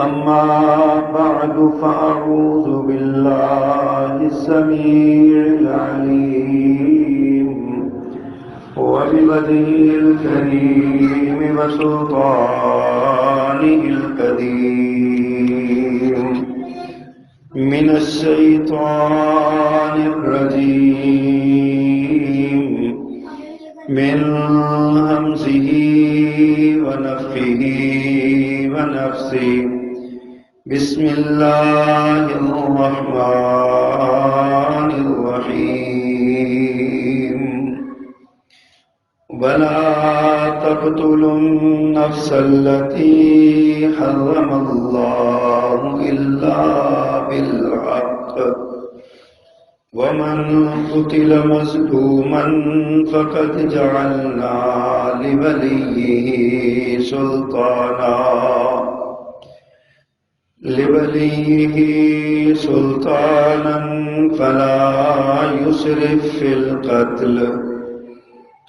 أما بعد فأعوذ بالله السميع العليم وبوجهه الكريم وسلطانه القديم من الشيطان الرجيم من همزه ونفخه ونفثه بسم الله الرحمن الرحيم ولا تقتلوا النفس التي حرم الله إلا بالحق ومن قتل مظلوما فقد جعلنا لوليه سلطانا فلا يسرف في القتل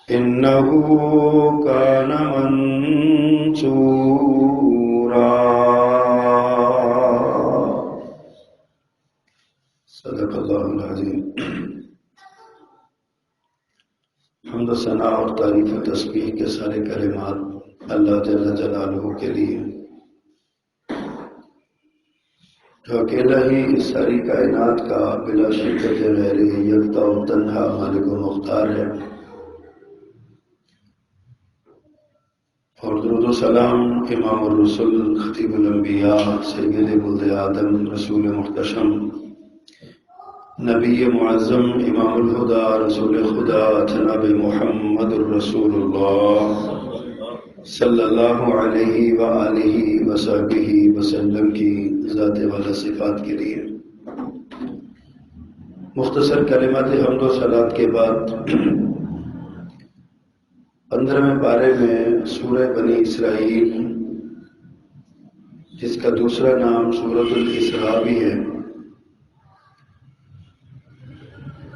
إنه كان منصورا صدق اللہ العظیم۔ حمد و ثنا اور تعریف و تسبیح کے سارے کلمات اللہ جل جلالہ کے لیے، جو اکیلا ہی اس ساری کائنات کا بلا شرکت غیر یکتا و تنہا مالک و مختار ہے، اور درود و سلام امام الرسل خطیب الانبیاء سید ولد آدم رسول محتشم نبی معظم امام الہدا رسول خدا جناب محمد الرسول اللہ صلی اللہ علیہ وآلہ وصحبہ وسلم کی ذات والا صفات کے لیے مختصر کلمات حمد و صلات کے بعد 15ویں پارے میں سورہ بنی اسرائیل، جس کا دوسرا نام سورۃ الاسراء بھی ہے،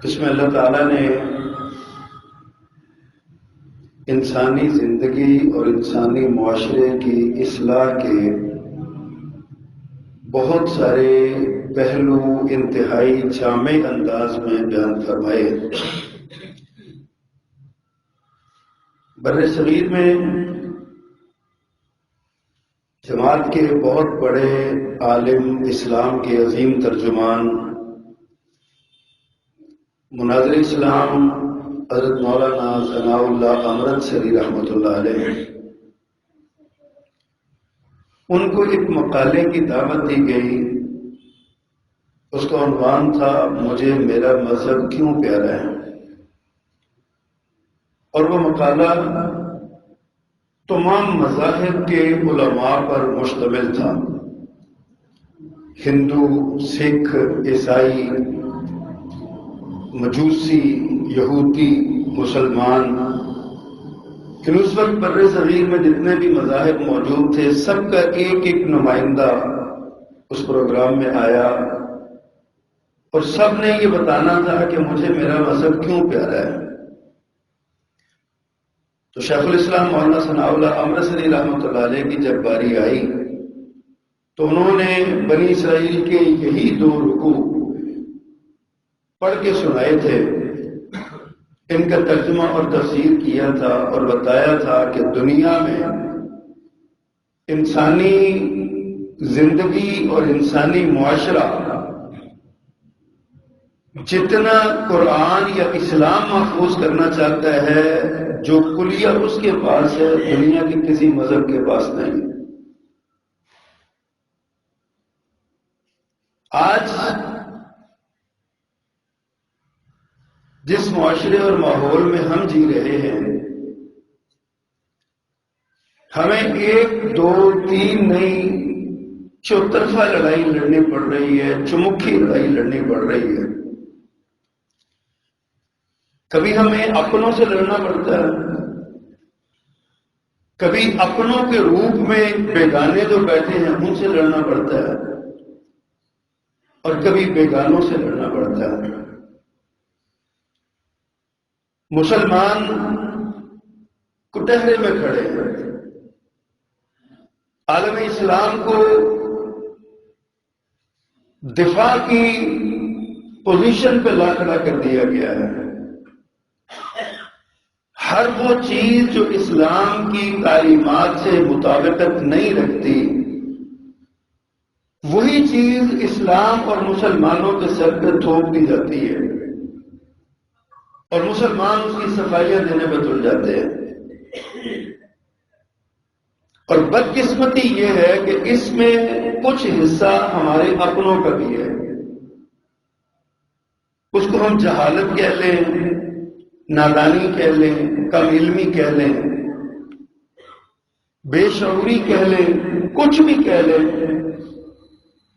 اس میں اللہ تعالیٰ نے انسانی زندگی اور انسانی معاشرے کی اصلاح کے بہت سارے پہلو انتہائی جامع انداز میں بیان فرمائے۔ بر صغیر میں جماعت کے بہت بڑے عالم، اسلام کے عظیم ترجمان، مناظر اسلام حضرت مولانا ثناء اللہ امرتسری رحمۃ اللہ علیہ، ان کو ایک مقالے کی دعوت دی گئی، اس کا عنوان تھا مجھے میرا مذہب کیوں پیارا ہے، اور وہ مقالہ تمام مذاہب کے علماء پر مشتمل تھا، ہندو، سکھ، عیسائی، مجوسی، یہودی، مسلمان، اس وقت بر صغیر میں جتنے بھی مذاہب موجود تھے سب کا ایک ایک نمائندہ اس پروگرام میں آیا، اور سب نے یہ بتانا تھا کہ مجھے میرا مذہب کیوں پیارا ہے۔ تو شیخ الاسلام مولانا ثناء اللہ امرتسری رحمۃ اللہ علیہ کی جب باری آئی تو انہوں نے بنی اسرائیل کے یہی 2 رکوع پڑھ کے سنائے تھے، ان کا ترجمہ اور تفسیر کیا تھا اور بتایا تھا کہ دنیا میں انسانی زندگی اور انسانی معاشرہ جتنا قرآن یا اسلام محفوظ کرنا چاہتا ہے، جو کلیہ اس کے پاس ہے دنیا کے کسی مذہب کے پاس نہیں۔ آج جس معاشرے اور ماحول میں ہم جی رہے ہیں، ہمیں 1، 2، 3 نہیں، چوطرفہ لڑائی لڑنی پڑ رہی ہے، چمکھی لڑائی لڑنی پڑ رہی ہے۔ کبھی ہمیں اپنوں سے لڑنا پڑتا ہے، کبھی اپنوں کے روپ میں بیگانے جو بیٹھے ہیں ان سے لڑنا پڑتا ہے، اور کبھی بیگانوں سے لڑنا پڑتا ہے۔ مسلمان کٹہرے میں کھڑے ہیں، عالم اسلام کو دفاع کی پوزیشن پہ لا کھڑا کر دیا گیا ہے۔ ہر وہ چیز جو اسلام کی تعلیمات سے مطابقت نہیں رکھتی، وہی چیز اسلام اور مسلمانوں کے سر پہ تھوپ دی جاتی ہے، اور مسلمان اس کی صفائیاں دینے پہ تل جاتے ہیں۔ اور بدقسمتی یہ ہے کہ اس میں کچھ حصہ ہمارے اپنوں کا بھی ہے۔ اس کو ہم جہالت کہہ لیں، نادانی کہہ لیں، کم علمی کہہ لیں، بے شعوری کہہ لیں، کچھ بھی کہہ لیں،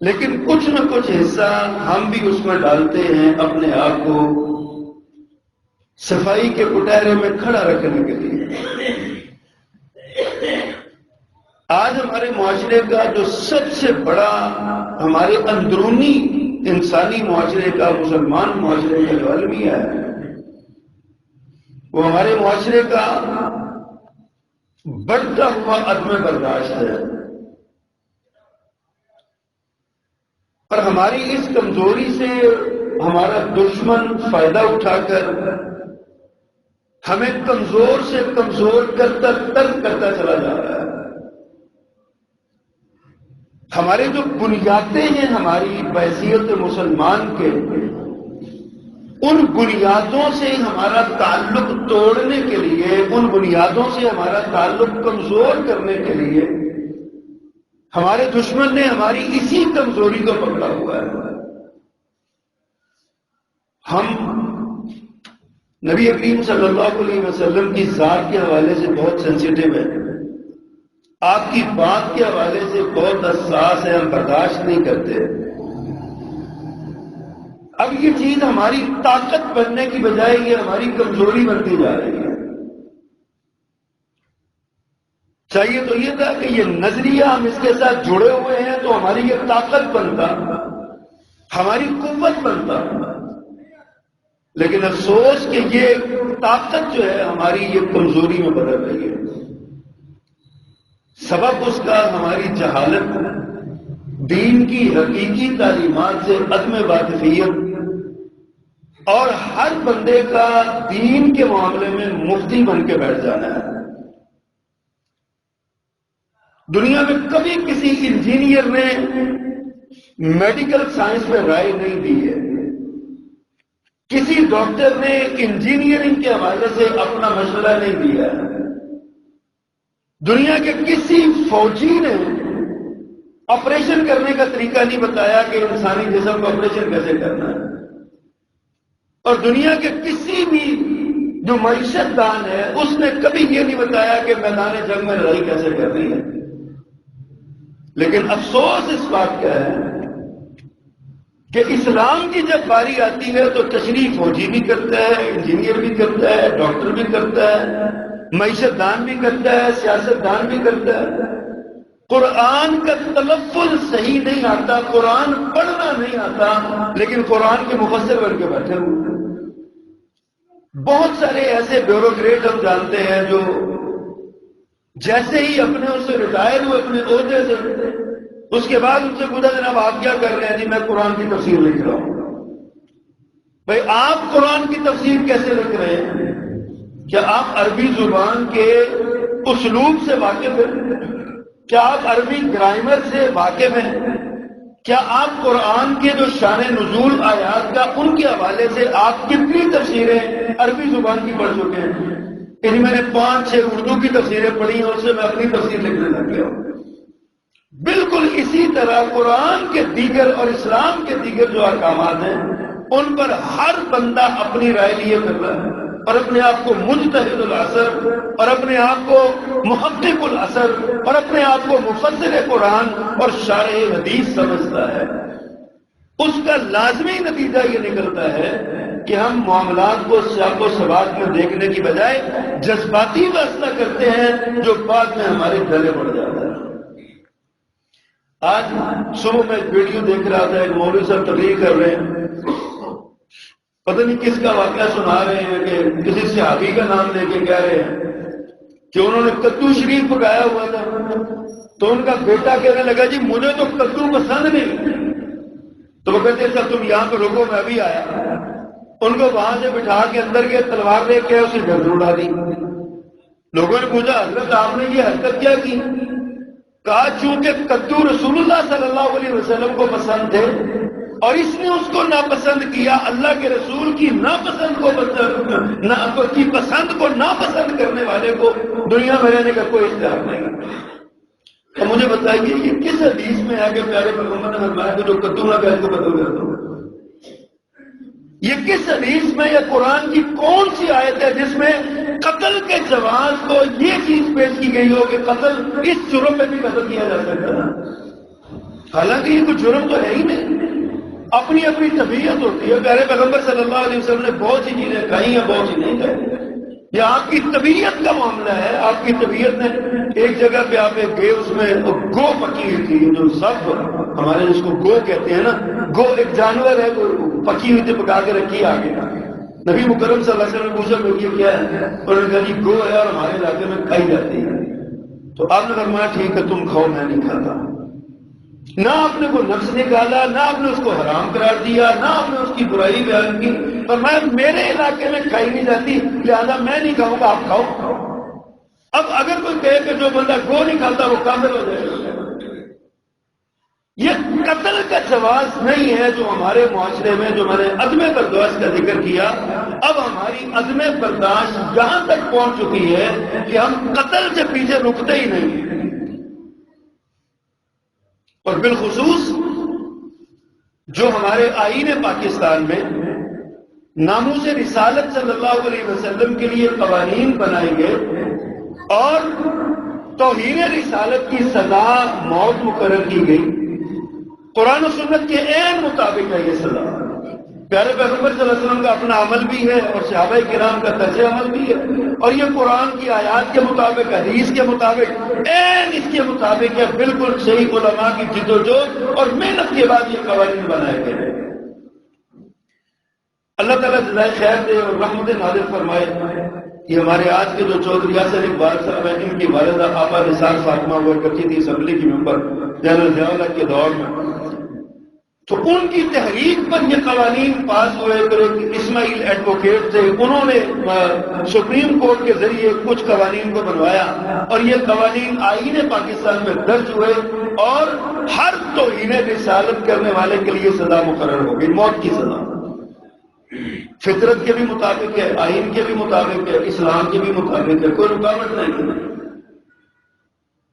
لیکن کچھ نہ کچھ حصہ ہم بھی اس میں ڈالتے ہیں اپنے آپ کو صفائی کے کٹہرے میں کھڑا رکھنے کے لیے۔ آج ہمارے معاشرے کا جو سب سے بڑا، ہمارے اندرونی انسانی معاشرے کا، مسلمان معاشرے کا جو المیہ ہے، وہ ہمارے معاشرے کا بڑھتا ہوا عدم برداشت ہے۔ اور ہماری اس کمزوری سے ہمارا دشمن فائدہ اٹھا کر ہمیں کمزور سے کمزور کرتا چلا جا رہا ہے۔ ہمارے جو بنیادیں ہیں ہماری بحیثیت مسلمان کے، ان بنیادوں سے ہمارا تعلق توڑنے کے لیے، ان بنیادوں سے ہمارا تعلق کمزور کرنے کے لیے ہمارے دشمن نے ہماری اسی کمزوری کو پکڑا ہوا ہے۔ ہم نبی کریم صلی اللہ علیہ وسلم کی ذات کے حوالے سے بہت سینسیٹیو ہیں، آپ کی بات کے حوالے سے بہت حساس ہے، ہم برداشت نہیں کرتے۔ اب یہ چیز ہماری طاقت بننے کی بجائے یہ ہماری کمزوری بنتی جا رہی ہے۔ چاہیے تو یہ تھا کہ یہ نظریہ ہم اس کے ساتھ جڑے ہوئے ہیں تو ہماری یہ طاقت بنتا، ہماری قوت بنتا، لیکن افسوس کہ یہ طاقت جو ہے ہماری یہ کمزوری میں بدل رہی ہے۔ سبب اس کا ہماری جہالت، دین کی حقیقی تعلیمات سے عدم واقفیت، اور ہر بندے کا دین کے معاملے میں مفتی بن کے بیٹھ جانا ہے۔ دنیا میں کبھی کسی انجینئر نے میڈیکل سائنس میں رائے نہیں دی ہے، کسی ڈاکٹر نے انجینئرنگ کے حوالے سے اپنا مشورہ نہیں دیا ہے، دنیا کے کسی فوجی نے آپریشن کرنے کا طریقہ نہیں بتایا کہ انسانی جسم کو آپریشن کیسے کرنا ہے، اور دنیا کے کسی بھی جو معیشت دان ہے اس نے کبھی یہ نہیں بتایا کہ میدان جنگ میں لڑائی کیسے کرنی ہے۔ لیکن افسوس اس بات کا ہے کہ اسلام کی جب باری آتی ہے تو تشریح فوجی بھی کرتا ہے، انجینئر بھی کرتا ہے، ڈاکٹر بھی کرتا ہے، معیشت دان بھی کرتا ہے، سیاست دان بھی کرتا ہے۔ قرآن کا تلفظ صحیح نہیں آتا، قرآن پڑھنا نہیں آتا، لیکن قرآن کے مفسر بن کے بیٹھے ہوئے۔ بہت سارے ایسے بیوروکریٹ ہم جانتے ہیں جو جیسے ہی اپنے اس سے ریٹائر ہوئے اپنے عہدے سے، اس کے بعد ان سے پوچھا جناب آپ کیا کر رہے ہیں؟ جی میں قرآن کی تفسیر لکھ رہا ہوں۔ بھائی آپ قرآن کی تفسیر کیسے لکھ رہے ہیں؟ کیا آپ عربی زبان کے اسلوب سے واقف ہیں؟ کیا آپ عربی گرامر سے واقف ہیں؟ کیا آپ قرآن کے جو شان نزول آیات کا ان کے حوالے سے آپ کتنی تفسیریں عربی زبان کی پڑھ چکے ہیں؟ یعنی میں نے 5-6 اردو کی تفسیریں پڑھی ہیں، اس سے میں اپنی تفسیر لکھنے لگ گیا ہوں۔ بالکل اسی طرح قرآن کے دیگر اور اسلام کے دیگر جو احکامات ہیں ان پر ہر بندہ اپنی رائے لیے کر رہا ہے، اور اپنے آپ کو مجتہد الاثر، اور اپنے آپ کو محقق الاثر، اور اپنے آپ کو مفسر قرآن اور شارح حدیث سمجھتا ہے۔ اس کا لازمی نتیجہ یہ نکلتا ہے کہ ہم معاملات کو سیاق و سباق میں دیکھنے کی بجائے جذباتی فیصلہ کرتے ہیں جو بعد میں ہمارے گلے پڑ جاتا ہے۔ آج صبح میں ایک ویڈیو دیکھ رہا تھا، ایک مولوی صاحب تقریر کر رہے ہیں، پتہ نہیں کس کا واقعہ سنا رہے ہیں کہ کسی صحابی کا نام لے کے کہہ رہے ہیں کہ انہوں نے کدو شریف پکایا ہوا تھا، تو ان کا بیٹا کہنے لگا جی مجھے تو کدو پسند نہیں، تو وہ کہتے سر تم یہاں پہ رکو میں ابھی آیا. ان کو وہاں سے بٹھا کے اندر کے تلوار لے کے اسے گردن اڑا دی. لوگوں نے پوچھا حضرت آپ نے یہ حرکت کیا کی؟ کہا چونکہ کدو رسول اللہ صلی اللہ علیہ وسلم کو پسند تھے اور اس نے اس کو ناپسند کیا. اللہ کے رسول کی ناپسند کی پسند کو ناپسند کرنے والے کو دنیا میں رہنے کا کوئی اختیار نہیں. تو مجھے بتائیے یہ کس حدیث میں ہے کہ پیارے پیغمبر نے فرمایا کہ جو کدو نہ کہے اس کو کدو کر دو؟ یہ کس حدیث میں یا قرآن کی کون سی آیت ہے جس میں قتل کے جواز کو یہ چیز پیش کی گئی ہو کہ قتل اس جرم میں بھی قتل کیا جا سکتا ہے؟ حالانکہ یہ کوئی جرم تو ہے ہی نہیں. اپنی اپنی طبیعت ہوتی ہے. پیارے پیغمبر صلی اللہ علیہ وسلم نے بہت سی چیزیں کہی ہیں, بہت سی نہیں کہی. یہ آپ کی طبیعت کا معاملہ ہے. آپ کی طبیعت نے ایک جگہ پہ آپ گئے, اس میں گو پکی ہوئی تھی, جو سب ہمارے جس کو گو کہتے ہیں نا, گو ایک جانور ہے, پکی ہوئی تھی, پکا کے رکھی آگے. نبی مکرم صلی اللہ علیہ وسلم نے پوچھا کہ یہ کیا ہے؟ انہوں نے کہا جی گو ہے اور ہمارے علاقے میں کھائی جاتی ہے. تو آپ نے فرمایا ٹھیک ہے تم کھاؤ, میں نہیں کھاتا. نہ آپ نے کوئی نفس نکالا, نہ آپ نے اس کو حرام قرار دیا, نہ آپ نے اس کی برائی بیان کی. فرمایا میرے علاقے میں کھائی نہیں جاتی لہذا میں نہیں کھاؤں گا, آپ کھاؤ. اب اگر کوئی کہے کہ جو بندہ گو نہیں کھاتا وہ کافر ہو جائے گا. یہ قتل کا جواز نہیں ہے جو ہمارے معاشرے میں, جو ہمارے عدم برداشت کا ذکر کیا. اب ہماری عدم برداشت یہاں تک پہنچ چکی ہے کہ ہم قتل سے پیچھے رکتے ہی نہیں. اور بالخصوص جو ہمارے آئین پاکستان میں ناموس رسالت صلی اللہ علیہ وسلم کے لیے قوانین بنائے گئے اور توہین رسالت کی سزا موت مقرر کی گئی. قرآن و سنت کے عین مطابق ہے یہ سزا. پیارے پیغمبر صلی اللہ علیہ وسلم کا اپنا عمل بھی ہے اور صحابہ کرام کا طرز عمل بھی ہے, اور یہ قرآن کی آیات کے مطابق, حدیث کے مطابق, عین اس کے مطابق ہے. بالکل صحیح علماء کی جد و جہد اور محنت کے بعد یہ قوانین بنائے گئے. اللہ تعالیٰ جزائے خیر دے اور رحمت نازل فرمائے. یہ ہمارے آج کے جو چودھری یاسر اقبال صاحب ہیں, ان کی والدہ آپا نثار فاطمہ ہوا کرتی تھی اسمبلی کی ممبر جنرل ضیاء کے دور میں, تو ان کی تحریک پر یہ قوانین پاس ہوئے. اسماعیل ایڈوکیٹ تھے, انہوں نے سپریم کورٹ کے ذریعے کچھ قوانین کو بنوایا اور یہ قوانین آئین پاکستان میں درج ہوئے اور ہر توہین رسالت کرنے والے کے لیے سزا مقرر ہو گئی, موت کی سزا. فطرت کے بھی مطابق ہے, آئین کے بھی مطابق ہے, اسلام کے بھی مطابق ہے, کوئی رکاوٹ نہیں.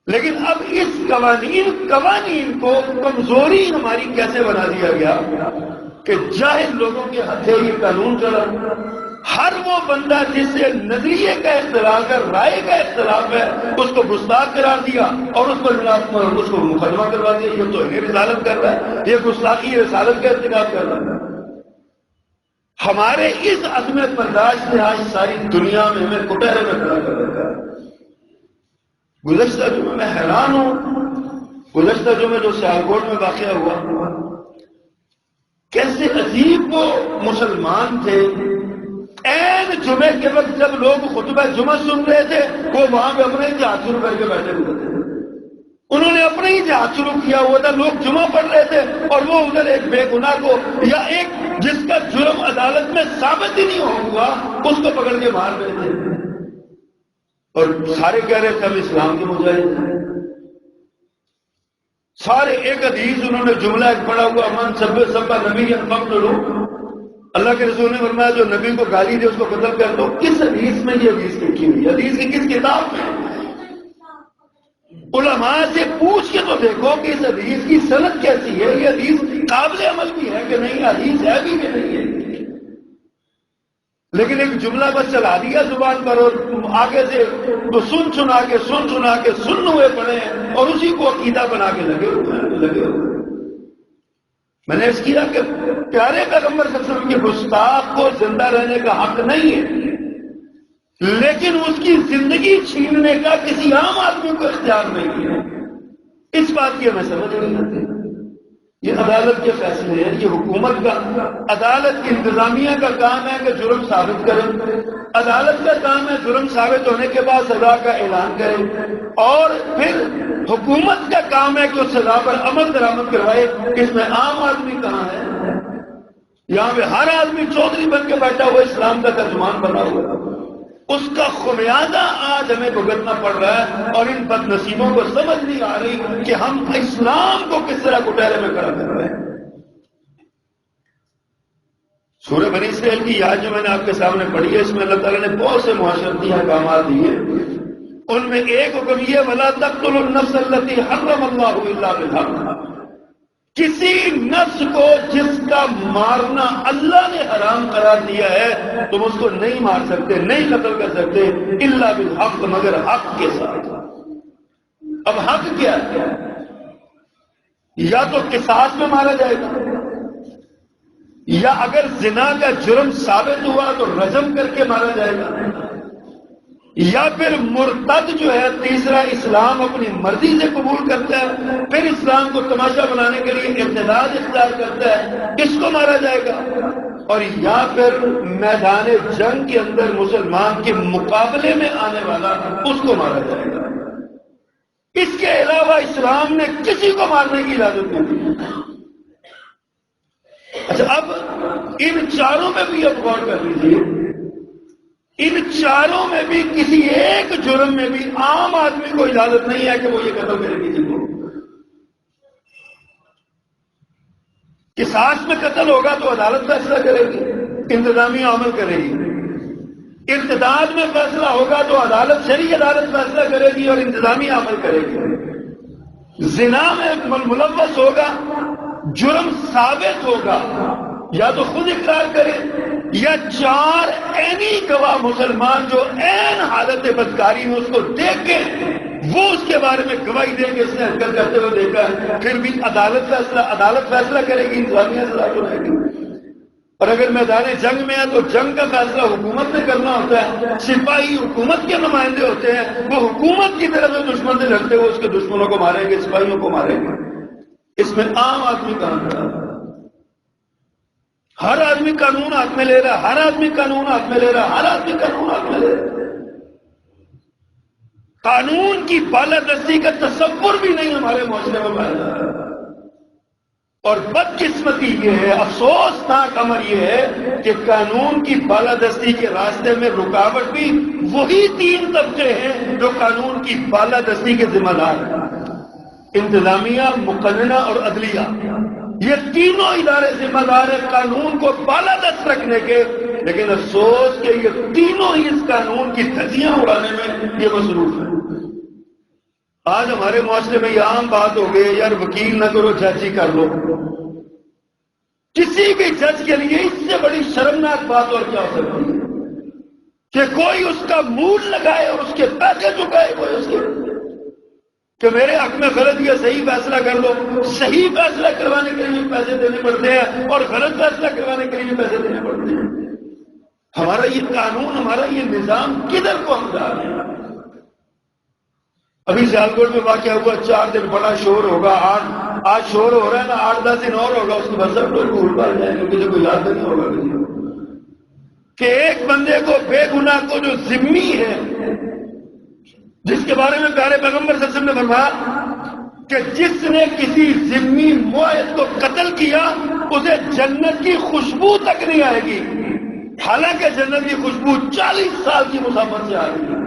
لیکن اب اس قوانین کو کمزوری ہماری کیسے بنا دیا گیا کہ جاہل لوگوں کے ہتھے یہ قانون چلا. ہر وہ بندہ جس سے نظریے کا اختلاف ہے, رائے کا اختلاف ہے, اس کو گستاخ قرار دیا اور اس کو مقدمہ کروا دیا. یہ تو رسالت کر رہا ہے, یہ گستاخی رسالت کا ارتکاب کر رہا ہے. ہمارے اس عدم برداشت نے آج ساری دنیا میں ہمیں کٹہرے میں کھڑا کر رکھا ہے. گزشتہ جمعہ میں حیران ہوں, گزشتہ جمعہ جو سیالکوٹ میں واقعہ ہوا, کیسے عجیب وہ مسلمان تھے. عین جمعے کے وقت جب لوگ خطبہ جمعہ سن رہے تھے وہ وہاں پہ اپنے ہی ہاتھ شروع کر کے بیٹھے ہوئے تھے. انہوں نے اپنے ہی ہاتھ شروع کیا ہوا تھا. لوگ جمعہ پڑھ رہے تھے اور وہ ادھر ایک بے گناہ کو یا ایک جس کا جرم عدالت میں ثابت ہی نہیں ہوا اس کو پکڑ کے مار رہے تھے. اور سارے کہہ رہے تھے ہم اسلام کے مجاہد ہیں. سارے ایک حدیث انہوں نے جملہ ایک پڑا ہوا, من سب نبی فقتلوا. اللہ کے رسول نے فرمایا جو نبی کو گالی دے اس کو قتل کر دو. کس حدیث میں یہ حدیث لکھی ہوئی؟ حدیث کی کس کتاب میں؟ علماء سے پوچھ کے تو دیکھو کہ اس حدیث کی سند کیسی ہے, یہ حدیث قابل عمل بھی ہے کہ نہیں, حدیث ہے بھی کہ نہیں ہے. لیکن ایک جملہ بس چلا دیا زبان پر اور آگے سے تو سن سنا کے سن ہوئے پڑے اور اسی کو عقیدہ بنا کے لگے ہوئے. میں نے اس کیا کہ پیارے پیغمبر صلی اللہ علیہ وسلم کے گستاخ کو زندہ رہنے کا حق نہیں ہے, لیکن اس کی زندگی چھیننے کا کسی عام آدمی کو اختیار نہیں ہے. اس بات کی ہمیں سمجھ نہیں آتی. یہ عدالت کے فیصلے ہیں، یہ حکومت کا، عدالت انتظامیہ کا کام ہے کہ جرم ثابت کرے، عدالت کا کام ہے جرم ثابت ہونے کے بعد سزا کا اعلان کرے، اور پھر حکومت کا کام ہے کہ اس سزا پر عمل درآمد کروائے۔ اس میں عام آدمی کہاں ہے؟ یہاں پہ ہر آدمی چودھری بن کے بیٹھا ہوا اسلام کا ترجمان بنا ہوا ہے، اس کا خمیازہ آج ہمیں بھگتنا پڑ رہا ہے، اور ان بد نصیبوں کو سمجھ نہیں آ رہی کہ ہم اسلام کو کس طرح کٹہرے میں کھڑا کر رہے ہیں۔ سورہ بنی اسرائیل کی آیت جو میں نے آپ کے سامنے پڑھی ہے، اس میں اللہ تعالیٰ نے بہت سے معاشرتی احکامات دیے، ان میں ایک حکم یہ وَلَا تَقْتُلُوا النَّفْسَ الَّتِي حَرَّمَ اللَّهُ إِلَّا بِالْحَقِّ، کسی نفس کو جس کا مارنا اللہ نے حرام قرار دیا ہے تم اس کو نہیں مار سکتے، نہیں قتل کر سکتے، الا بالحق، مگر حق کے ساتھ۔ اب حق کیا ہے؟ یا تو قصاص میں مارا جائے گا، یا اگر زنا کا جرم ثابت ہوا تو رجم کر کے مارا جائے گا، یا پھر مرتد جو ہے تیسرا اسلام اپنی مرضی سے قبول کرتا ہے، پھر اسلام کو تماشا بنانے کے لیے ارتداد اختیار کرتا ہے، اس کو مارا جائے گا، اور یا پھر میدان جنگ کے اندر مسلمان کے مقابلے میں آنے والا اس کو مارا جائے گا۔ اس کے علاوہ اسلام نے کسی کو مارنے کی اجازت نہیں دی۔ اچھا، اب ان چاروں میں بھی اب غور کر لیجیے، ان چاروں میں بھی کسی ایک جرم میں بھی عام آدمی کو اجازت نہیں ہے کہ وہ یہ قتل کرے کسی کو۔ قصاص میں قتل ہوگا تو عدالت فیصلہ کرے گی، انتظامیہ عمل کرے گی۔ ارتداد میں فیصلہ ہوگا تو عدالت، شرعی عدالت فیصلہ کرے گی اور انتظامیہ عمل کرے گی۔ زنا میں ملوث ہوگا، جرم ثابت ہوگا، یا تو خود اقرار کرے، یا چار عینی گواہ مسلمان جو عین حالت بدکاری میں اس کو دیکھ کے وہ اس کے بارے میں گواہی دیں گے اس نے حرکت کرتے ہوئے دیکھا ہے، پھر بھی عدالت فیصلہ کرے گی، انتظامیہ سزا سنائے گی۔ اور اگر میدان جنگ میں ہے تو جنگ کا فیصلہ حکومت نے کرنا ہوتا ہے، سپاہی حکومت کے نمائندے ہوتے ہیں، وہ حکومت کی طرف سے دشمن سے لڑتے ہوئے اس کے دشمنوں کو ماریں گے، سپاہیوں کو ماریں گے۔ اس میں عام آدمی کہاں کھڑا ہے؟ ہر آدمی قانون ہاتھ میں لے رہا، ہر آدمی قانون ہاتھ میں لے رہا، ہر آدمی قانون ہاتھ میں لے رہا۔ قانون کی بالادستی کا تصور بھی نہیں ہمارے معاشرے میں پایا جا رہا۔ اور بدقسمتی یہ ہے، افسوسناک امر یہ ہے کہ قانون کی بالادستی کے راستے میں رکاوٹ بھی وہی تین طبقے ہیں جو قانون کی بالادستی کے ذمہ دار ہیں، انتظامیہ، مقننہ اور عدلیہ۔ یہ تینوں ادارے ذمہ دار ہیں قانون کو بالادست رکھنے کے، لیکن افسوس کہ یہ تینوں ہی اس قانون کی دھجیاں اڑانے میں یہ مصروف ہیں۔ آج ہمارے معاشرے میں یہ عام بات ہو گئی، یار وکیل نہ کرو، جج ہی کر لو۔ کسی بھی جج کے لیے اس سے بڑی شرمناک بات اور کیا ہو سکتی ہے کہ کوئی اس کا موڈ لگائے اور اس کے پیسے چکائے، کوئی اس کے کہ میرے حق میں غلط یا صحیح فیصلہ کر لو۔ صحیح فیصلہ کروانے کے لیے پیسے دینے پڑتے ہیں اور غلط فیصلہ کروانے کے لیے پیسے دینے پڑتے ہیں۔ ہمارا یہ قانون، ہمارا یہ نظام کدھر کو ہم جا رہے ہیں؟ ابھی سیالکوٹ میں واقعہ ہوا، 4 دن بڑا شور ہوگا، آج شور ہو رہا ہے نا، 8-10 دن اور ہوگا، اس کے بعد سب لوگ بھول پا جائیں گے، کسی کو یاد نہیں ہوگا کسی کو کہ ایک بندے کو، بے گناہ کو، جو ذمہ ہے، جس کے بارے میں پیارے پیغمبر صلی اللہ علیہ وسلم نے فرمایا کہ جس نے کسی ذمہ معاہد کو قتل کیا اسے جنت کی خوشبو تک نہیں آئے گی، حالانکہ جنت کی خوشبو 40 سال کی مسافت سے آ رہی ہے۔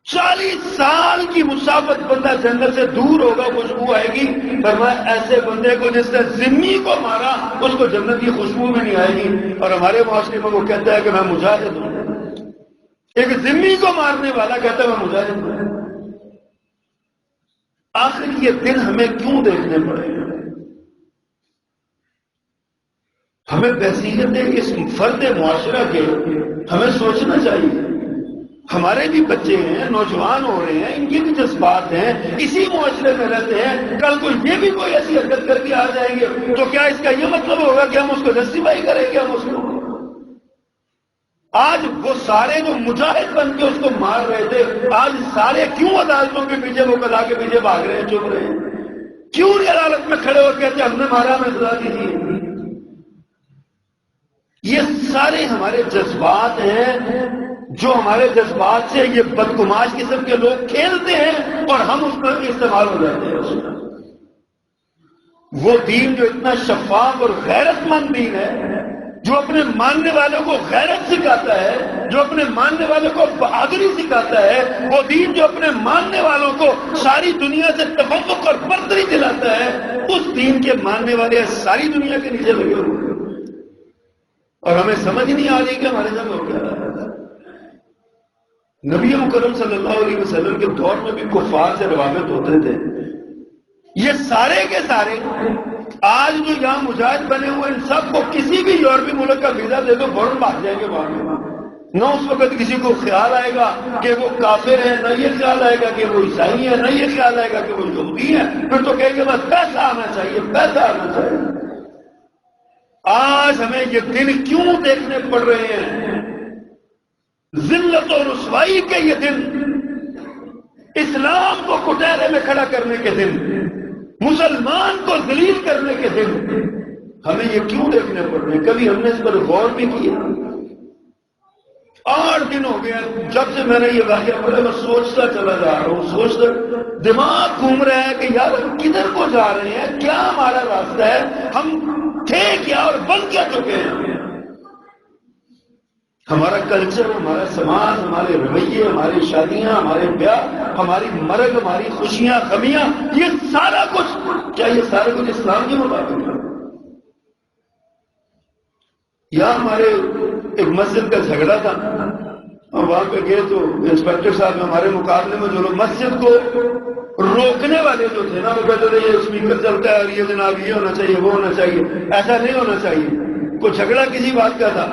40 سال کی مسافت بندہ جنت سے دور ہوگا، خوشبو آئے گی۔ فرمایا ایسے بندے کو جس نے ذمی کو مارا اس کو جنت کی خوشبو بھی نہیں آئے گی۔ اور ہمارے معاشرے میں وہ کہتا ہے کہ میں مجاہد ہوں، ایک ذمی کو مارنے والا کہتا ہے میں مجاہد ہوں۔ آخر یہ دن ہمیں کیوں دیکھنے پڑے؟ ہمیں بحثیت اس فرد معاشرہ کے ہمیں سوچنا چاہیے، ہمارے بھی بچے ہیں، نوجوان ہو رہے ہیں، ان کے بھی جذبات ہیں، اسی معاشرے میں رہتے ہیں، کل کو یہ بھی کوئی ایسی حرکت کر کے آ جائیں گے تو کیا اس کا یہ مطلب ہوگا کہ ہم اس کو جسٹیفائی کریں گے؟ ہم اس کو آج وہ سارے جو مجاہد بن کے اس کو مار رہے تھے، آج سارے کیوں عدالتوں کے پیچھے، وہ قضا کے پیچھے بھاگ رہے ہیں، چپ رہے ہیں؟ کیوں نہیں عدالت میں کھڑے ہو کہتے ہم نے مارا، ہمیں سزا دیجیے. یہ سارے ہمارے جذبات ہیں، جو ہمارے جذبات سے یہ بدگماش قسم کے لوگ کھیلتے ہیں اور ہم اس پر استعمال ہو جاتے ہیں. وہ دین جو اتنا شفاف اور غیرت مند دین ہے، جو اپنے ماننے والوں کو غیرت سکھاتا ہے، جو اپنے ماننے والوں کو بہادری سکھاتا ہے، وہ دین جو اپنے ماننے والوں کو ساری دنیا سے تفوق اور برتری دلاتا ہے، اس دین کے ماننے والے ساری دنیا کے نیچے لگے ہوئے ہیں اور ہمیں سمجھ نہیں آ رہی کہ ہمارے ساتھ ہو کیا رہا ہے. نبی مکرم صلی اللہ علیہ وسلم کے دور میں بھی کفار سے روابط ہوتے تھے. یہ سارے کے سارے آج جو یہاں مجاہد بنے ہوئے ان سب کو کسی بھی یورپی ملک کا ویزا دے دو فوراً بھاگ جائیں گے وہاں میں. نہ اس وقت کسی کو خیال آئے گا کہ وہ کافر ہیں، نہ یہ خیال آئے گا کہ وہ عیسائی ہیں، نہ یہ خیال آئے گا کہ وہ یہودی ہیں. پھر تو کہیں گے بس پیسہ آنا چاہیے، پیسہ آنا چاہیے. آج ہمیں یہ دن کیوں دیکھنے پڑ رہے ہیں؟ ذلت اور رسوائی کے یہ دن، اسلام کو کٹہرے میں کھڑا کرنے کے دن، مسلمان کو ذلیل کرنے کے دن ہمیں یہ کیوں دیکھنے پڑ رہے ہیں؟ کبھی ہم نے اس پر غور بھی کیا؟ 8 دن ہو گیا جب سے میں نے یہ واقعہ پڑھا، میں سوچتا چلا جا رہا ہوں، سوچتا دماغ گھوم رہا ہے کہ یار ہم کدھر کو جا رہے ہیں، کیا ہمارا راستہ ہے، ہم تھے کیا اور بن کیا چکے ہیں. ہمارا کلچر، ہمارا سماج، ہمارے رویے، ہماری شادیاں، ہمارے بیاہ، ہماری مرگ، ہماری خوشیاں، غمیاں، یہ سارا کچھ، کیا یہ سارا کچھ اسلام کے مطابق ہے؟ یا ہمارے ایک مسجد کا جھگڑا تھا، ہم وہاں پہ گئے تو انسپیکٹر صاحب ہمارے مقابلے میں جو لوگ مسجد کو روکنے والے جو تھے نا، وہ کہتے تھے یہ اسپیکر چلتا ہے اور یہ جناب یہ ہونا چاہیے، وہ ہونا چاہیے، ایسا نہیں ہونا چاہیے. کوئی جھگڑا کسی بات کا تھا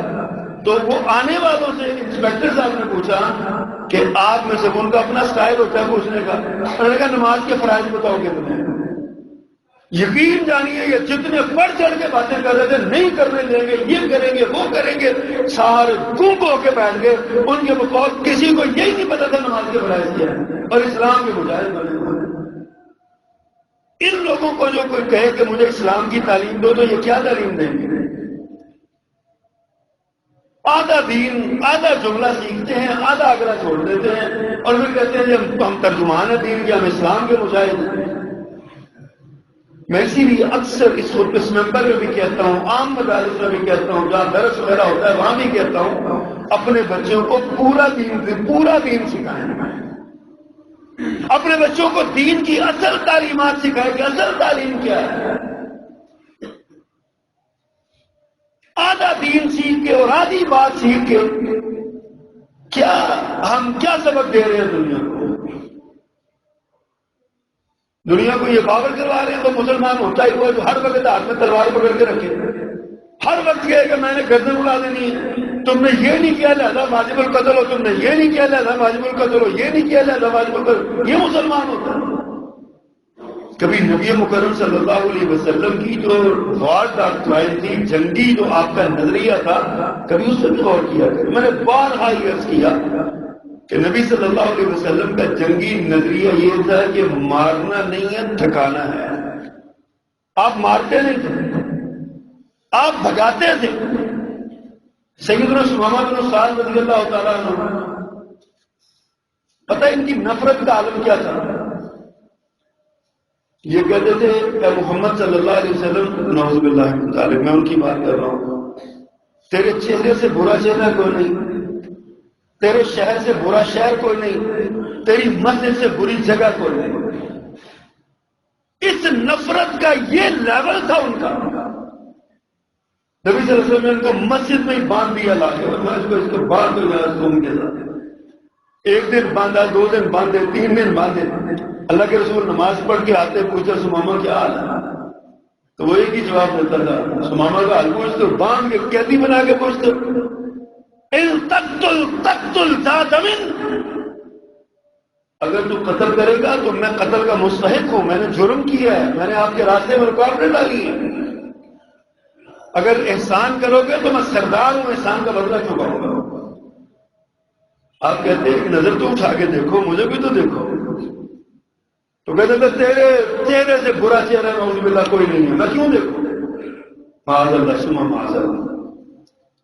تو وہ آنے والوں سے انسپیکٹر صاحب نے پوچھا کہ آپ میں سے ان کا اپنا سٹائل ہوتا ہے پوچھنے کا، انہوں نے کہا نماز کے فرائض بتاؤ گے تمہیں. یقین جانیے یہ جتنے بڑھ چڑھ کے باتیں کر رہے تھے نہیں کرنے دیں گے، یہ کریں گے، وہ کریں گے، سارے گم ہو کے بیٹھ گئے. ان کے بقول کسی کو یہی نہیں پتا تھا نماز کے فرائض کیا ہے اور اسلام کے مجاہد بنے ہوئے. ان لوگوں کو جو کوئی کہے کہ مجھے اسلام کی تعلیم دو تو یہ کیا تعلیم دیں گے؟ آدھا دین، آدھا جملہ سیکھتے ہیں، آدھا اگلا چھوڑ دیتے ہیں اور پھر کہتے ہیں کہ ہم ترجمان ہیں دین کے، ہم اسلام کے مجاہد ہیں. میں اسی لیے اکثر اس ممبر میں بھی کہتا ہوں، عام مدارس میں بھی کہتا ہوں، جہاں درس وغیرہ ہوتا ہے وہاں بھی کہتا ہوں، اپنے بچوں کو پورا دین سکھائیں. اپنے بچوں کو دین کی اصل تعلیمات سکھائیں کہ اصل تعلیم کیا ہے. آدھا دین سیکھ کے اور آدھی بات سیکھ کے کیا ہم کیا سبق دے رہے ہیں دنیا کو؟ دنیا کو یہ باور کروا رہے ہیں تو مسلمان ہوتا ہی ہوا جو ہر وقت ہاتھ میں تلوار پکڑ کے رکھے، ہر وقت کہے کہ میں نے گردن اڑا دینی ہے، تم نے یہ نہیں کیا لہذا واجب القتل ہو، تم نے یہ نہیں کیا لہذا واجب القتل ہو، یہ نہیں کیا لہذا واجب القتل. یہ مسلمان ہوتا ہے؟ کبھی نبی مکرم صلی اللہ علیہ وسلم کی جو وار ڈاکٹرائن تھی، جنگی جو آپ کا نظریہ تھا، کبھی اس سے بھی غور کیا کریں. میں نے بارہا یہ عرض کیا کہ نبی صلی اللہ علیہ وسلم کا جنگی نظریہ یہ تھا کہ مارنا نہیں ہے، تھکانا ہے. آپ مارتے نہیں تھے، آپ بھگاتے تھے. سیدنا ثمامہ بن سعد رضی اللہ تعالیٰ عنہ، پتہ ان کی نفرت کا عالم کیا تھا؟ یہ کہتے تھے کہ محمد صلی اللہ علیہ وسلم، نعوذ باللہ من ذالک، میں ان کی بات کر رہا ہوں، تیرے چہرے سے برا چہرہ کوئی نہیں، تیرے شہر سے برا شہر کوئی نہیں، تیری مسجد سے بری جگہ کوئی نہیں. اس نفرت کا یہ لیول تھا ان کا. نبی صلی اللہ علیہ وسلم نے ان کو مسجد میں ہی باندھ دیا لا کے، میں اس کو باندھ دوں گا تم کے ساتھ. 1 دن باندھا، 2 دن باندھے، 3 دن باندھے. اللہ کے رسول نماز پڑھ کے آتے، پوچھا ثمامہ کیا حال ہے؟ تو وہ ایک ہی جواب دیتا تھا، ثمامہ کا حال پوچھتے، باندھ کے قیدی بنا کے پوچھتے، تقتل ذات من، اگر تو قتل کرے گا تو میں قتل کا مستحق ہوں، میں نے جرم کیا ہے، میں نے آپ کے راستے میں رکاوٹیں ڈالی ہیں. اگر احسان کرو گے تو میں سردار ہوں، احسان کا بدلہ چکاؤں گا. آپ کہتے ہیں ایک نظر تو اٹھا کے دیکھو، مجھے بھی تو دیکھو. تو کہتے تھے تیرے چہرے سے برا چہرہ نعوذ باللہ کوئی نہیں ہے، میں کیوں دیکھوں؟ معاذ اللہ ثم معاذ اللہ،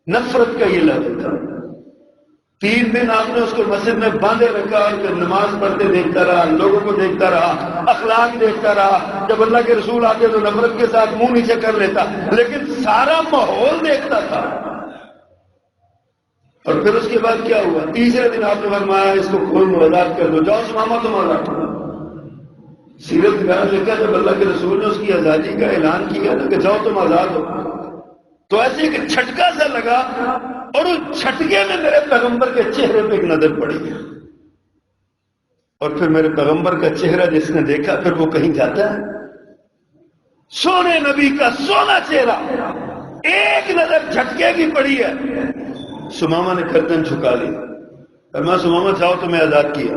نفرت کا یہ لفظ تھا۔ 3 دن آپ نے اس کو مسجد میں باندھے رکھا، کہ نماز پڑھتے دیکھتا رہا، لوگوں کو دیکھتا رہا، اخلاق دیکھتا رہا، جب اللہ کے رسول آتے تو نفرت کے ساتھ منہ نیچے کر لیتا، لیکن سارا ماحول دیکھتا تھا۔ اور پھر اس کے بعد کیا ہوا؟ تیسرے دن آپ نے فرمایا اس کو کھول دو، آزاد کر دو، جاؤ سماما تمہارا۔ سیرت نگار لکھا جب اللہ کے رسول نے اس کی آزادی کا اعلان کیا نا کہ جاؤ تم آزاد ہو، تو ایسے ایک جھٹکا سا لگا، اور اس جھٹکے میں میرے پیغمبر کے چہرے پہ ایک نظر پڑی ہے، اور پھر میرے پیغمبر کا چہرہ جس نے دیکھا پھر وہ کہیں جاتا ہے؟ سونے نبی کا سونا چہرہ، ایک نظر جھٹکے کی پڑی ہے۔ سمامہ نے گردن جھکا لی، فرمایا سمامہ جاؤ تمہیں آزاد کیا۔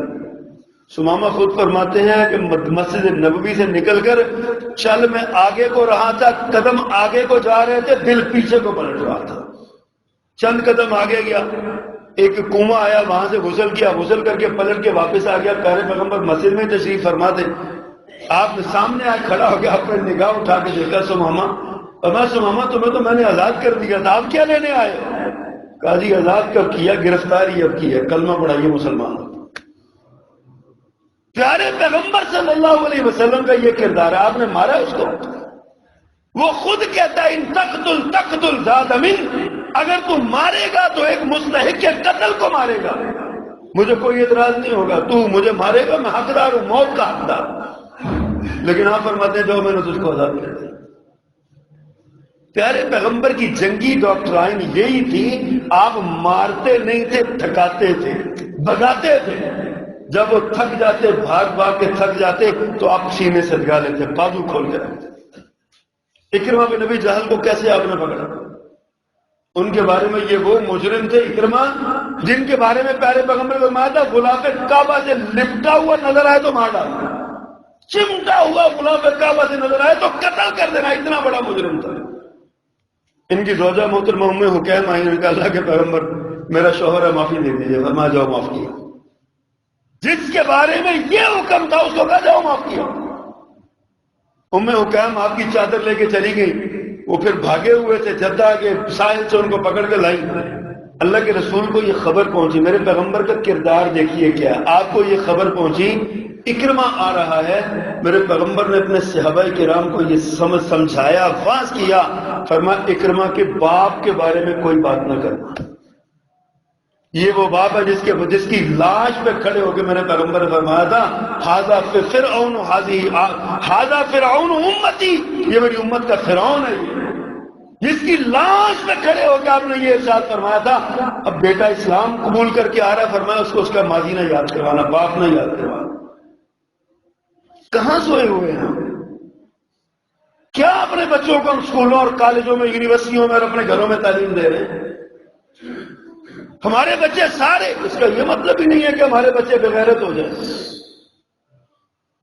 سمامہ خود فرماتے ہیں کہ مسجد نبوی سے نکل کر چل میں آگے کو رہا تھا، قدم آگے کو جا رہے تھے، دل پیچھے کو پلٹ رہا تھا۔ چند قدم آگے گیا، ایک کنواں آیا، وہاں سے غسل کیا، غسل کر کے پلٹ کے واپس آ گیا۔ پیارے پیغمبر مسجد میں تشریف فرما تھے، آپ نے سامنے آئے، کھڑا ہو گیا، آپ نے نگاہ اٹھا کے دیکھا سمامہ، فرمایا سمامہ تمہیں تو میں نے آزاد کر دیا تھا، آپ کیا لینے آئے؟ کہا جی آزاد کب کیا؟ گرفتاری اب کی ہے، کلمہ پڑھائیے مسلمان۔ پیارے پیغمبر صلی اللہ علیہ وسلم کا یہ کردار ہے، آپ نے مارا اس کو؟ وہ خود کہتا ہے ان تقتل تقتل ذات من، اگر تو مارے گا تو ایک مستحق کے قتل کو مارے گا، مجھے کوئی اعتراض نہیں ہوگا، تو مجھے مارے گا، میں حقدار ہوں، موت کا حقدار۔ لیکن آپ فرماتے ہیں جو میں نے تجھ کو آزاد کر دیا۔ پیارے پیغمبر کی جنگی ڈاکٹرائن یہی تھی، آپ مارتے نہیں تھے، تھکاتے تھے، بھگاتے تھے۔ جب وہ تھک جاتے، بھاگ بھاگ کے تھک جاتے، تو آپ سینے سے لگا لیتے، بازو کھول کے رکھتے۔ اکرمہ بن ابی جہل کو کیسے آپ نے پکڑا؟ ان کے بارے میں یہ وہ مجرم تھے اکرمہ جن کے بارے میں پیارے پیغمبر نے فرمایا تھا غلاف کعبہ سے لپٹا ہوا نظر آئے تو مار ڈالنا، چمٹا ہوا غلاف کعبہ سے نظر آئے تو قتل کر دینا، اتنا بڑا مجرم تھا۔ ان کی زوجہ محترمہ ام حکیم آئی، نے کہا اللہ کے پیغمبر میرا شوہر ہے، معافی دے دیجیے۔ فرمایا جاؤ معاف کیا۔ جس کے بارے میں یہ حکم تھا اس کو کہا جاؤ معاف کیا۔ ام حکیم آپ کی چادر لے کے چلی گئی، وہ پھر بھاگے ہوئے تھے جدہ کے ساحل سے، ان کو پکڑ کے لائی۔ اللہ کے رسول کو یہ خبر پہنچی، میرے پیغمبر کا کردار دیکھیے کیا، آپ کو یہ خبر پہنچی اکرمہ آ رہا ہے، میرے پیغمبر نے اپنے صحابہ کرام کو یہ سمجھایا، واعظ کیا، فرمایا اکرمہ کے باپ کے بارے میں کوئی بات نہ کرنا، یہ وہ باپ ہے جس کی لاش پہ کھڑے ہو کے میرے پیغمبر نے فرمایا تھا ھذا فرعون ھذا فرعون امتی، یہ میری امت کا فرعون ہے، جس کی لاش پہ کھڑے ہو کے آپ نے یہ ارشاد فرمایا تھا۔ اب بیٹا اسلام قبول کر کے آ رہا ہے، فرمایا اس کو اس کا ماضی نہ یاد کروانا، باپ نہ یاد کروانا۔ کہاں سوئے ہوئے ہیں؟ کیا اپنے بچوں کو ہم اسکولوں اور کالجوں میں، یونیورسٹیوں میں اور اپنے گھروں میں تعلیم دے رہے ہیں؟ ہمارے بچے سارے، اس کا یہ مطلب ہی نہیں ہے کہ ہمارے بچے بغیرت ہو جائیں،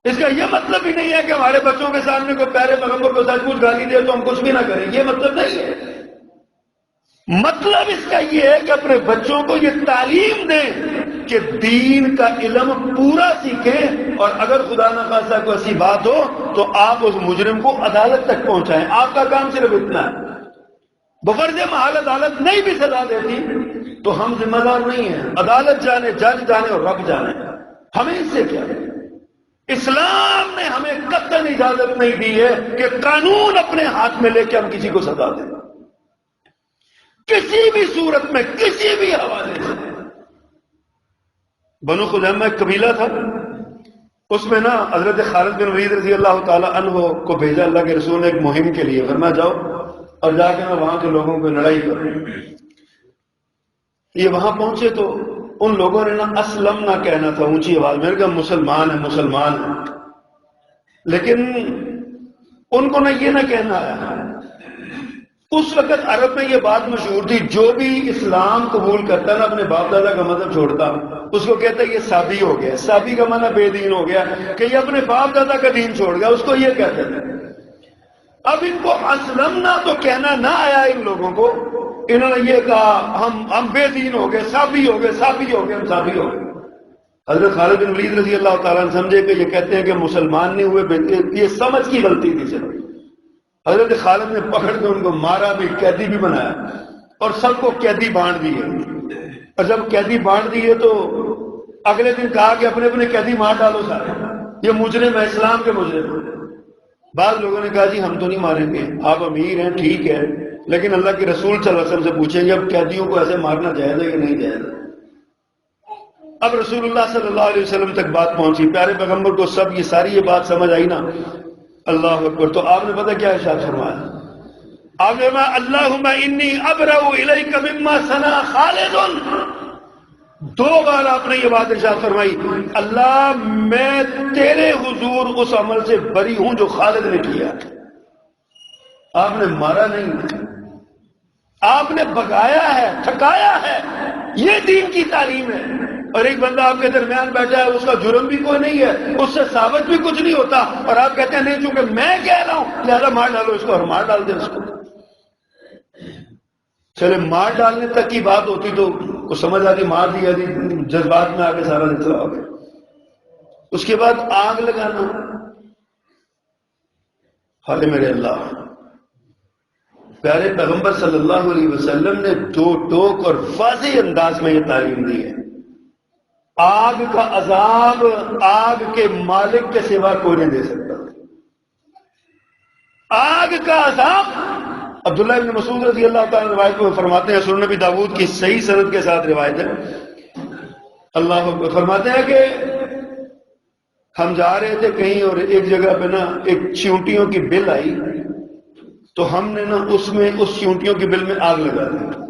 اس کا یہ مطلب ہی نہیں ہے کہ ہمارے بچوں کے سامنے کوئی پیارے پیغمبر کو سچ مچ گالی دے تو ہم کچھ بھی نہ کریں، یہ مطلب نہیں ہے۔ مطلب اس کا یہ ہے کہ اپنے بچوں کو یہ تعلیم دیں کہ دین کا علم پورا سیکھیں، اور اگر خدا نہ خواستہ کوئی ایسی بات ہو تو آپ اس مجرم کو عدالت تک پہنچائیں۔ آپ کا کام صرف اتنا ہے، بفرض محال عدالت نہیں بھی سزا دیتی تو ہم ذمہ دار نہیں ہیں، عدالت جانے، جج جانے اور رب جانے، ہمیں اس سے کیا ہے؟ اسلام نے ہمیں قطعاً اجازت نہیں دی ہے کہ قانون اپنے ہاتھ میں لے کے ہم کسی کو سزا دیں، کسی بھی صورت میں، کسی بھی حوالے سے۔ بنو خزیمہ ایک قبیلہ تھا، اس میں نا حضرت خالد بن ولید رضی اللہ تعالی عنہ کو بھیجا اللہ کے رسول نے ایک مہم کے لیے، فرمایا جاؤ اور جا کے نا وہاں کے لوگوں کو لڑائی کرو۔ یہ وہاں پہنچے تو ان لوگوں نے نا اسلم نہ کہنا تھا اونچی آواز میں، کہ مسلمان ہیں مسلمان ہیں، لیکن ان کو نہ یہ نہ کہنا آیا۔ اس وقت عرب میں یہ بات مشہور تھی، جو بھی اسلام قبول کرتا نا اپنے باپ دادا کا مذہب چھوڑتا، اس کو کہتا ہے یہ سابی ہو گیا۔ سابی کا معنی بے دین ہو گیا، کہ یہ اپنے باپ دادا کا دین چھوڑ گیا، اس کو یہ کہتے تھے۔ اب ان کو اسلمنا تو کہنا نہ آیا ان لوگوں کو، انہوں نے یہ کہا ہم بے دین ہو گئے، سابی ہو گئے، سابی ہو گئے، ہم سابی ہو گئے۔ حضرت خالد بن ولید رضی اللہ تعالیٰ عنہ سمجھے کہ یہ کہتے ہیں کہ مسلمان نہیں ہوئے، یہ سمجھ کی غلطی تھی صرف۔ حضرت خالد نے پکڑ کے ان کو مارا بھی، قیدی بھی بنایا اور سب کو قیدی بانٹ دیے، اور جب قیدی بانٹ دیے تو اگلے دن کہا کہ اپنے اپنے قیدی مار ڈالو سارے، یہ مجرم ہے، اسلام کے مجرم ہیں۔ بعض لوگوں نے کہا جی ہم تو نہیں ماریں گے، آپ امیر ہیں ٹھیک ہے، لیکن اللہ کے رسول صلی اللہ علیہ وسلم سے پوچھیں گے اب قیدیوں کو ایسے مارنا جائز ہے یا نہیں جائز ہے۔ اب رسول اللہ صلی اللہ علیہ وسلم تک بات پہنچی، پیارے پیغمبر کو سب یہ ساری یہ بات سمجھ آئی نا، اللہ اکبر۔ تو آپ نے پتہ کیا ارشاد فرمایا؟ آپ نے فرمایا اللہم انی ابرأ الیک مما صنع خالد۔ دو بار آپ نے یہ بات ارشاد فرمائی، اللہ میں تیرے حضور اس عمل سے بری ہوں جو خالد نے کیا۔ آپ نے مارا نہیں، آپ نے بگایا ہے، تھکایا ہے، یہ دین کی تعلیم ہے۔ اور ایک بندہ آپ کے درمیان بیٹھا ہے، اس کا جرم بھی کوئی نہیں ہے، اس سے ثابت بھی کچھ نہیں ہوتا، اور آپ کہتے ہیں نہیں چونکہ میں کہہ رہا ہوں لہذا مار ڈالو اس کو، اور مار ڈال دیں اس کو۔ چلے مار ڈالنے تک کی بات ہوتی تو کو سمجھ آتی، مار دیا دی، جذبات میں آگے سارا نکلا ہو گیا۔ اس کے بعد آگ لگانا، حال میرے اللہ، پیارے پیغمبر صلی اللہ علیہ وسلم نے دو ٹوک اور واضح انداز میں یہ تعلیم دی ہے۔ آگ کا عذاب آگ کے مالک کے سوا کوئی نہیں دے سکتا۔ آگ کا عذاب، عبداللہ بن مسعود رضی اللہ تعالیٰ روایت کو فرماتے ہیں، سنن نبی داؤد کی صحیح سند کے ساتھ روایت ہے، اللہ اکبر، فرماتے ہیں کہ ہم جا رہے تھے کہیں اور ایک جگہ پہ نا ایک چیونٹیوں کی بل آئی، تو ہم نے نا اس چیونٹیوں کی بل میں آگ لگا دی۔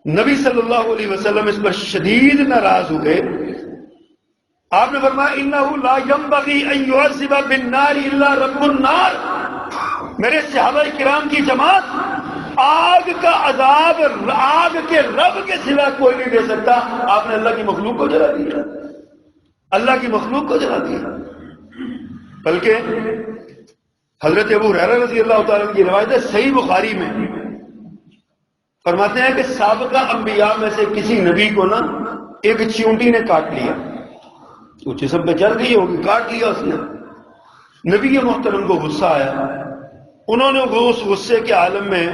نبی صلی اللہ علیہ وسلم اس پر شدید ناراض ہوئے۔ آپ نے فرمایا انہ لا ينبغی ان يعذب بالنار الا رب النار۔ میرے صحابہ کرام کی جماعت، آگ کا عذاب آگ کے رب کے سوا کوئی نہیں دے سکتا۔ آپ نے اللہ کی مخلوق کو جلا دیا، اللہ کی مخلوق کو جلا دیا۔ بلکہ حضرت ابو ہریرہ رضی اللہ تعالیٰ عنہ کی روایت ہے صحیح بخاری میں، فرماتے ہیں کہ سابقہ انبیاء میں سے کسی نبی کو نا ایک چیونٹی نے کاٹ لیا، وہ جسم پہ چل گئی ہوگی، کاٹ لیا اس نے۔ نبی محترم کو غصہ آیا، انہوں نے اس غصے کے عالم میں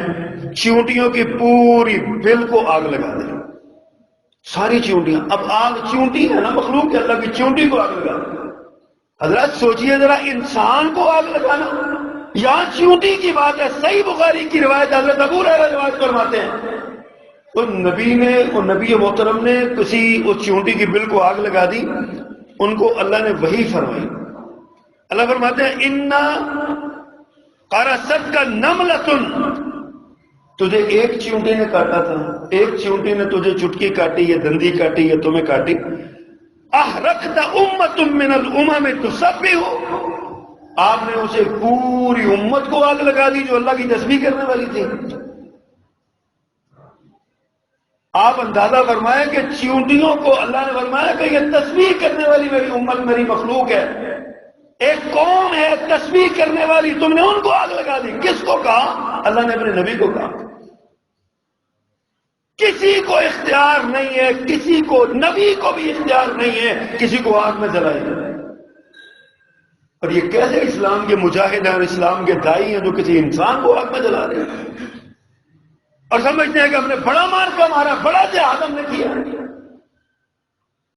چیونٹیوں کی پوری بل کو آگ لگا دی، ساری چیونٹیاں۔ اب آگ چیونٹی ہے نا، مخلوق ہے اللہ کی، چیونٹی کو آگ لگا دی۔ حضرات سوچئے ذرا، انسان کو آگ لگانا، یہاں چیونٹی کی بات ہے، صحیح بخاری کی روایت، حضرت ابو ہریرہ روایت فرماتے ہیں تو نبی محترم نے کسی اس چیونٹی کی بل کو آگ لگا دی، ان کو اللہ نے وحی فرمائی۔ اللہ فرماتے ہیں اِنَّا قَرَصَتْكَ نَمْلَةٌ، تجھے ایک چیونٹی نے کاٹا تھا، ایک چیونٹی نے تجھے چٹکی کاٹی، یا دندی کاٹی، یا تمہیں کاٹی، احرقت امت من الامم تسبح، آپ نے اسے پوری امت کو آگ لگا دی جو اللہ کی تسبیح کرنے والی تھی۔ آپ اندازہ فرمائیں کہ چیونٹیوں کو اللہ نے فرمایا کہ یہ تسبیح کرنے والی میری امت، میری مخلوق ہے، ایک قوم ہے تسبیح کرنے والی، تم نے ان کو آگ لگا دی۔ کس کو کہا؟ اللہ نے اپنے نبی کو کہا۔ کسی کو اختیار نہیں ہے، کسی کو، نبی کو بھی اختیار نہیں ہے کسی کو آگ میں جلائے جائے۔ اور یہ کیسے اسلام کے مجاہد ہیں اور اسلام کے دائی ہیں جو کسی انسان کو آگ میں جلا رہے ہیں اور سمجھتے ہیں کہ ہم نے بڑا مارکا مارا، بڑا جہاد ہم نے کیا۔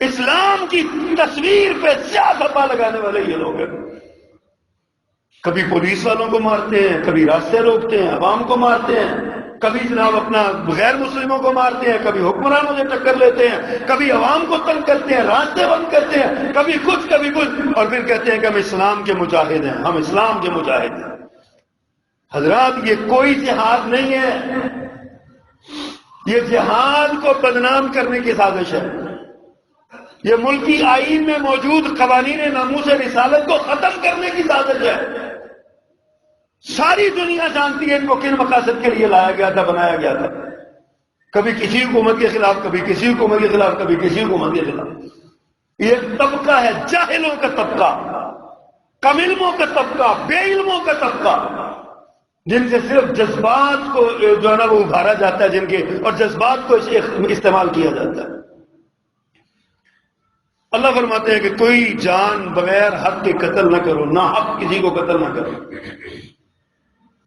اسلام کی تصویر پہ سیاہ دھبا لگانے والے یہ لوگ ہیں۔ کبھی پولیس والوں کو مارتے ہیں، کبھی راستے روکتے ہیں، عوام کو مارتے ہیں، کبھی جناب اپنا غیر مسلموں کو مارتے ہیں، کبھی حکمرانوں سے ٹکر لیتے ہیں، کبھی عوام کو تنگ کرتے ہیں، راستے بند کرتے ہیں، کبھی کچھ، اور پھر کہتے ہیں کہ ہم اسلام کے مجاہد ہیں، ہم اسلام کے مجاہد ہیں۔ حضرات یہ کوئی جہاد نہیں ہے، یہ جہاد کو بدنام کرنے کی سازش ہے، یہ ملکی آئین میں موجود قوانین ناموس رسالت کو ختم کرنے کی سازش ہے۔ ساری دنیا جانتی ہے ان کو کن مقاصد کے لیے لایا گیا تھا، بنایا گیا تھا، کبھی کسی حکومت کے خلاف، کبھی کسی حکومت کے خلاف، کبھی کسی حکومت کے خلاف۔ یہ طبقہ ہے جاہلوں کا طبقہ، کم علموں کا طبقہ، بے علموں کا طبقہ، جن سے صرف جذبات کو جو ہے نا وہ ابھارا جاتا ہے، جن کے اور جذبات کو استعمال کیا جاتا ہے۔ اللہ فرماتے ہیں کہ کوئی جان بغیر حق کے قتل نہ کرو، نہ حق کسی کو قتل نہ کرو.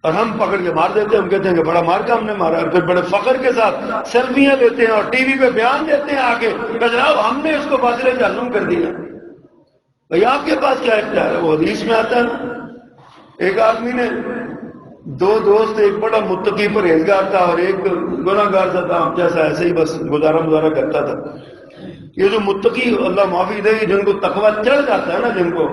اور ہم پکڑ کے مار دیتے ہیں، ہم کہتے ہیں کہ بڑا مار کا ہم نے مارا، اور پھر بڑے فخر کے ساتھ سیلفیاں لیتے ہیں اور ٹی وی پہ بیان دیتے ہیں آ کے کہ جناب ہم نے اس کو باطل جہنم کر دیا. بھئی آپ کے پاس کیا اختیار ہے؟ وہ حدیث میں آتا ہے نا، ایک آدمی نے دو دوست، ایک بڑا متقی پرہیزگار تھا اور ایک گناہ گار سا تھا، جیسا ایسے ہی بس گزارا کرتا تھا. یہ جو متقی، اللہ معافی دے، جن کو تقوی چڑھ جاتا ہے نا، جن کو،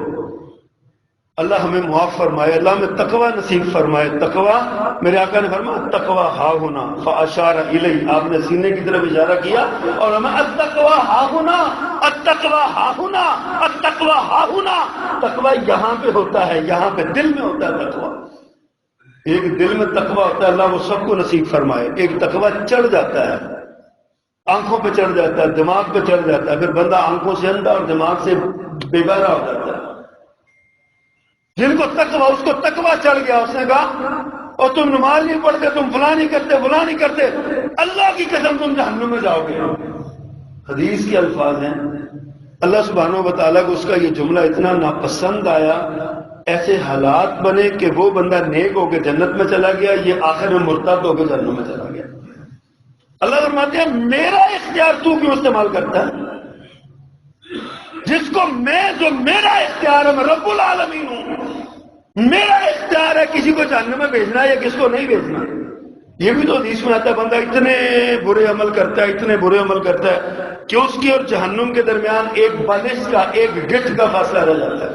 اللہ ہمیں معاف فرمائے، اللہ ہمیں تقوی نصیب فرمائے. تقوی، میرے آقا نے فرمایا تقوی ہا ہونا فاشار الی، آپ نے سینے کی طرف اشارہ کیا اور ہمیں التقوی ہا ہونا، التقوی ہا ہونا، التقوی ہا ہونا. تقوی یہاں پہ ہوتا ہے، یہاں پہ دل میں ہوتا ہے تقوی. ایک دل میں تقوی ہوتا ہے، اللہ وہ سب کو نصیب فرمائے. ایک تقوی چڑھ جاتا ہے، آنکھوں پہ چڑھ جاتا ہے، دماغ پہ چڑھ جاتا ہے، پھر بندہ آنکھوں سے اندھا اور دماغ سے بے بہرا ہو جاتا ہے. جن کو تقوی، اس کو تقوی چڑھ گیا، اس نے کہا اور تم نماز نہیں پڑھتے، تم فلاں نہیں کرتے، فلاں نہیں کرتے، اللہ کی قسم تم جہنم میں جاؤ گے. حدیث کے الفاظ ہیں. اللہ سبحانہ و تعالیٰ کو اس کا یہ جملہ اتنا ناپسند آیا، ایسے حالات بنے کہ وہ بندہ نیک ہو کے جنت میں چلا گیا، یہ آخر میں مرتد ہو کے جہنم میں چلا گیا. اللہ فرماتے ہیں میرا اختیار تو کیوں استعمال کرتا ہے؟ جس کو جو میرا اختیار ہے، میں رب العالمین ہوں، میرا اختیار ہے کسی کو جہنم میں بھیجنا یا کس کو نہیں بھیجنا. یہ بھی تو حدیث میں آتا ہے بندہ اتنے برے عمل کرتا ہے، اتنے برے عمل کرتا ہے کہ اس کی اور جہنم کے درمیان ایک بالش کا، ایک گٹھ کا فاصلہ رہ جاتا ہے.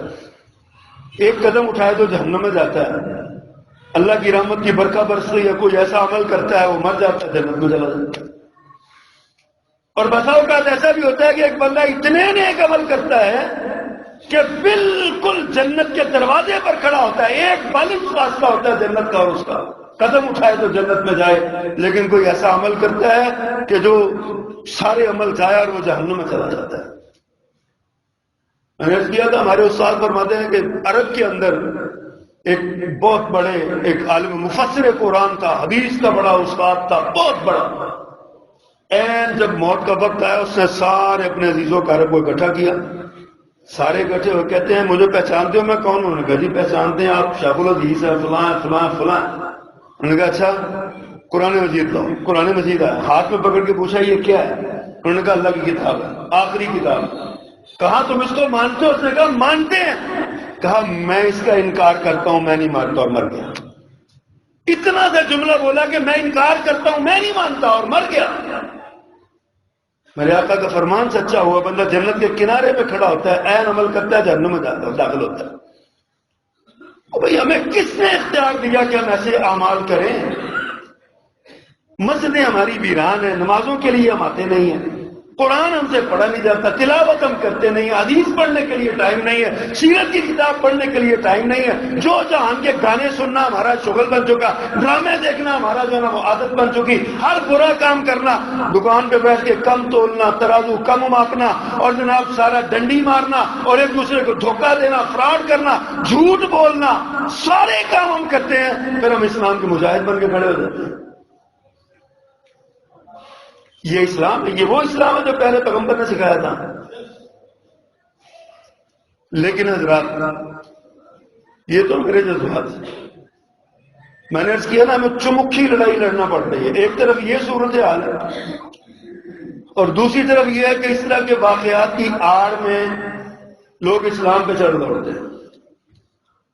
ایک قدم اٹھائے تو جہنم میں جاتا ہے. اللہ کی رحمت کی برکھا برس رہی ہے، کوئی ایسا عمل کرتا ہے وہ مر جاتا ہے، جنت میں چلا جاتا ہے. اور بسا اوقات ایسا بھی ہوتا ہے کہ ایک بندہ اتنے نیک عمل کرتا ہے کہ بالکل جنت کے دروازے پر کھڑا ہوتا ہے، ایک بالش فاصلہ ہوتا ہے جنت کا اور اس کا، قدم اٹھائے تو جنت میں جائے. لیکن کوئی ایسا عمل کرتا ہے کہ جو سارے عمل جائے اور وہ جہنم میں چلا جاتا ہے. میں نے عرض کیا تھا، ہمارے استاد فرماتے ہیں کہ عرب کے اندر ایک بہت بڑے ایک عالم مفسر قرآن تھا، حدیث کا بڑا استاد تھا، بہت بڑا. جب موت کا وقت آیا، اس نے سارے اپنے عزیزوں کارب کو اکٹھا کیا. سارے اکٹھے ہو کہتے ہیں مجھے پہچانتے ہو میں کون ہوں؟ انہوں نے کہا جی پہچانتے ہیں، آپ شیخ الحدیث ہیں، فلاں فلاں فلاں. انہوں نے کہا اچھا قرآن مجید لاؤ. قرآن مجید آیا، ہاتھ میں پکڑ کے پوچھا یہ کیا ہے؟ انہوں نے کہا اللہ کی کتاب ہے، آخری کتاب. کہا تم اس کو مانتے ہو؟ اس نے کہا مانتے ہیں. کہا میں اس کا انکار کرتا ہوں، میں نہیں مانتا، اور مر گیا. اتنا سا جملہ بولا کہ میں انکار کرتا ہوں، میں نہیں مانتا، اور مر گیا. میرے آقا کا فرمان سچا ہوا بندہ جنت کے کنارے پہ کھڑا ہوتا ہے، عین عمل کرتا ہے، جہنم میں جاتا ہے، داخل ہوتا ہے. بھئی ہمیں کس نے اختیار دیا کہ ہم ایسے اعمال کریں؟ مسجدیں ہماری ویران ہیں، نمازوں کے لیے ہم آتے نہیں ہیں، قرآن ہم سے پڑھا نہیں جاتا، تلاوت ہم کرتے نہیں، حدیث پڑھنے کے لیے ٹائم نہیں ہے، سیرت کی کتاب پڑھنے کے لیے ٹائم نہیں ہے. جو جہان کے گانے سننا ہمارا شغل بن چکا، ڈرامے دیکھنا ہمارا جو ہے نا وہ عادت بن چکی، ہر برا کام کرنا، دکان پہ بیٹھ کے کم تولنا، ترازو کم ماپنا، اور جناب سارا ڈنڈی مارنا، اور ایک دوسرے کو دھوکہ دینا، فراڈ کرنا، جھوٹ بولنا، سارے کام ہم کرتے ہیں. پھر ہم اسلام کے مجاہد بن کے کھڑے ہو جاتے ہیں. یہ اسلام ہے، یہ وہ اسلام ہے جو پہلے پیغمبر نے سکھایا تھا. لیکن حضرات یہ تو میرے جذبات ہیں. میں نے عرض کیا نا ہمیں چمکھی لڑائی لڑنا پڑ رہی ہے. ایک طرف یہ صورتحال ہے اور دوسری طرف یہ ہے کہ اس طرح کے واقعات کی آڑ میں لوگ اسلام پہ چڑھ دوڑتے ہیں.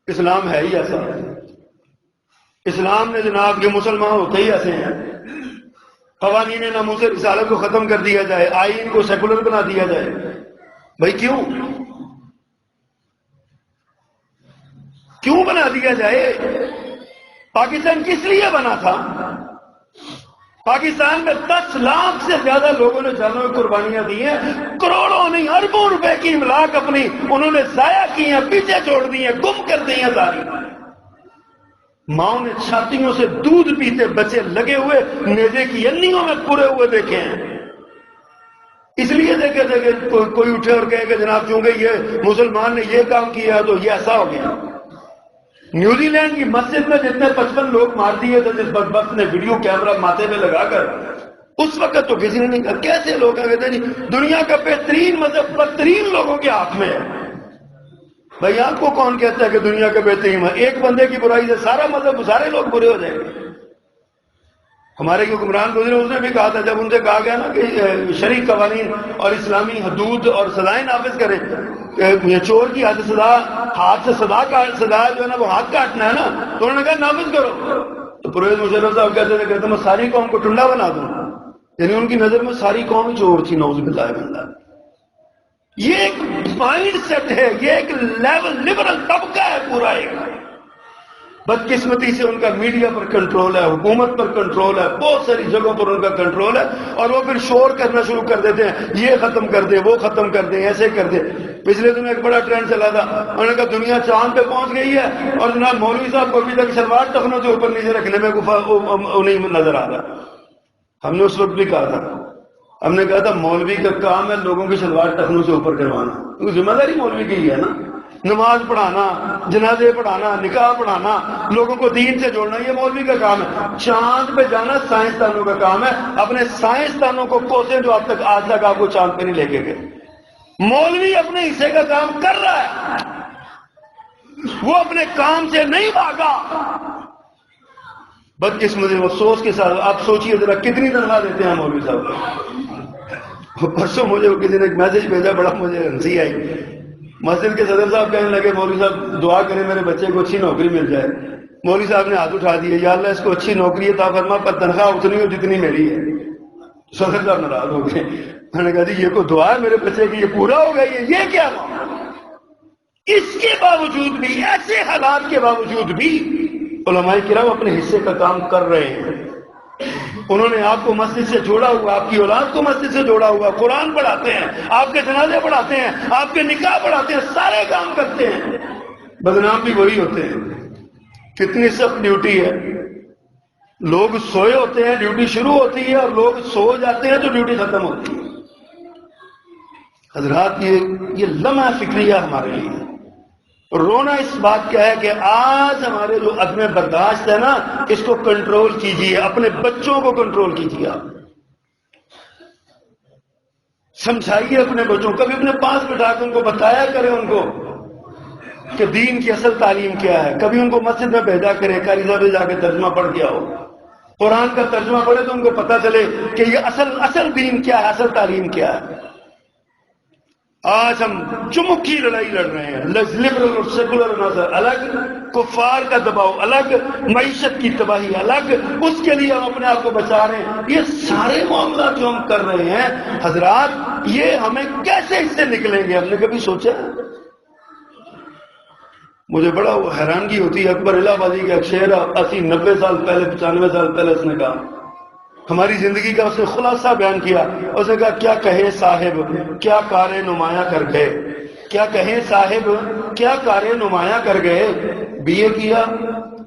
اسلام ہے ہی ایسا. اسلام نے جناب یہ مسلمان ہوتے ہی ایسے ہیں. قوانین ناموس رسالت کو ختم کر دیا جائے، آئین کو سیکولر بنا دیا جائے. بھائی کیوں بنا دیا جائے؟ پاکستان کس لیے بنا تھا؟ پاکستان میں 10 لاکھ سے زیادہ لوگوں نے جانوں میں قربانیاں دی ہیں، کروڑوں نہیں اربوں روپے کی املاک اپنی انہوں نے ضائع کی ہیں، پیچھے چھوڑ دی ہیں، گم کر دی ہیں ساری. ماؤں نے چھاتیوں سے دودھ پیتے بچے لگے ہوئے نیزے کی انیوں میں پورے ہوئے دیکھے ہیں. اس لیے دیکھے تھے کہ کوئی اٹھے اور کہے کہ جناب چونکہ یہ مسلمان نے یہ کام کیا تو یہ ایسا ہو گیا. نیوزی لینڈ کی مسجد میں جتنے 55 لوگ مار دیے تھے جس بدبخت نے ویڈیو کیمرہ ماتھے پہ لگا کر، اس وقت تو کسی نے نہیں کہا. کیسے لوگ کہتے ہیں جی دنیا کا بہترین مذہب بدترین لوگوں کے ہاتھ میں ہے. بھائی آپ کو کون کہتا ہے کہ دنیا کا بہترین ہے؟ ایک بندے کی برائی سے سارا مذہب سارے لوگ برے ہو جائیں گے. ہمارے حکمران گزرے اس نے بھی کہا تھا جب ان سے کہا گیا نا کہ شرعی قوانین اور اسلامی حدود اور سزائیں نافذ کریں کہ چور کی حد سزا ہاتھ سے سزا جو ہے نا وہ ہاتھ کاٹنا ہے نا, تو انہوں نے کہا نافذ کرو. تو پرویز مشرف صاحب کہتے تھے میں ساری قوم کو ٹنڈا بنا دوں. یعنی ان کی نظر میں ساری قوم ہی چور تھی. نعوذ باللہ من ذلک. یہ ایک مائنڈ سیٹ ہے, یہ ایک لیول لبرل طبقہ ہے پورا. ایک بدقسمتی سے ان کا میڈیا پر کنٹرول ہے, حکومت پر کنٹرول ہے, بہت ساری جگہوں پر ان کا کنٹرول ہے, اور وہ پھر شور کرنا شروع کر دیتے ہیں یہ ختم کر دے وہ ختم کر دے ایسے کر دے. پچھلے دنوں ایک بڑا ٹرینڈ چلا تھا, انہوں نے کہا دنیا چاند پہ پہنچ گئی ہے اور جناب مولوی صاحب کو ابھی تک شلوار ٹخنوں سے اوپر نیچے رکھنے میں نہیں نظر آ رہا. ہم نے اس وقت بھی کہا تھا, ہم نے کہا تھا مولوی کا کام ہے لوگوں کی شلوار ٹخنوں سے اوپر کروانا, کیونکہ ذمہ داری مولوی کی ہے نا. نماز پڑھانا, جنازے پڑھانا, نکاح پڑھانا, لوگوں کو دین سے جوڑنا, یہ مولوی کا کام ہے. چاند پہ جانا سائنسدانوں کا کام ہے. اپنے سائنسدانوں کو کوسیں جو آج تک آپ کو چاند پہ نہیں لے کے گئے. مولوی اپنے حصے کا کام کر رہا ہے, وہ اپنے کام سے نہیں بھاگا. بدقسمتی افسوس کے ساتھ آپ سوچئے ذرا کتنی تنخواہ دیتے ہیں مولوی صاحب کو. پرسوں مجھے کسی نے ایک میسج بھیجا, بڑا مجھے ہنسی آئی. مسجد کے صدر صاحب کہنے لگے مولوی صاحب دعا کریں میرے بچے کو اچھی نوکری مل جائے. مولوی صاحب نے ہاتھ اٹھا دیا, یا اللہ اس کو اچھی نوکری عطا فرما پر تنخواہ اتنی ہو جتنی میری ہے. صدر صاحب ناراض ہو گئے. میں نے کہا جی یہ کوئی دعا ہے میرے بچے کی, یہ پورا ہو گیا یہ کیا ہوا؟ اس کے باوجود بھی, ایسے حالات کے باوجود بھی علماء کرام اپنے حصے کا کام کر رہے ہیں. انہوں نے آپ کو مسجد سے جوڑا ہوا, آپ کی اولاد کو مسجد سے جوڑا ہوا, قرآن پڑھاتے ہیں, آپ کے جنازے پڑھاتے ہیں, آپ کے نکاح پڑھاتے ہیں, سارے کام کرتے ہیں. بدنام بھی وہی ہوتے ہیں. کتنی سخت ڈیوٹی ہے. لوگ سوئے ہوتے ہیں ڈیوٹی شروع ہوتی ہے, اور لوگ سو جاتے ہیں تو ڈیوٹی ختم ہوتی ہے. حضرات یہ لمحہ فکریہ ہمارے لیے رونا اس بات کا ہے کہ آج ہمارے جو عدم برداشت ہے نا, اس کو کنٹرول کیجئے. اپنے بچوں کو کنٹرول کیجئے. آپ سمجھائیے اپنے بچوں کو, کبھی اپنے پاس بٹھا کے ان کو بتایا کریں ان کو کہ دین کی اصل تعلیم کیا ہے. کبھی ان کو مسجد میں بھیجا کرے, قاری صاحب جا کے ترجمہ پڑھ کے آؤ, قرآن کا ترجمہ پڑھے تو ان کو پتہ چلے کہ یہ اصل دین کیا ہے, اصل تعلیم کیا ہے. آج ہم چمک کی لڑائی لڑ رہے ہیں. لبرل اور سیکولر نظر الگ, کفار کا دباؤ الگ, معیشت کی تباہی الگ, اس کے لیے ہم اپنے آپ کو بچا رہے ہیں. یہ سارے معاملات جو ہم کر رہے ہیں حضرات, یہ ہمیں کیسے اس سے نکلیں گے؟ ہم نے کبھی سوچا؟ مجھے بڑا حیرانگی ہوتی ہے. اکبر الہ آبادی کا ایک شعر 80-90 سال پہلے 95 سال پہلے اس نے کہا, ہماری زندگی کا اس نے خلاصہ بیان کیا. اس نے کہا کیا کہے صاحب کیا کار نمایاں کر گئے, کیا کہیں صاحب کیا کار نمایاں کر گئے, بی اے کیا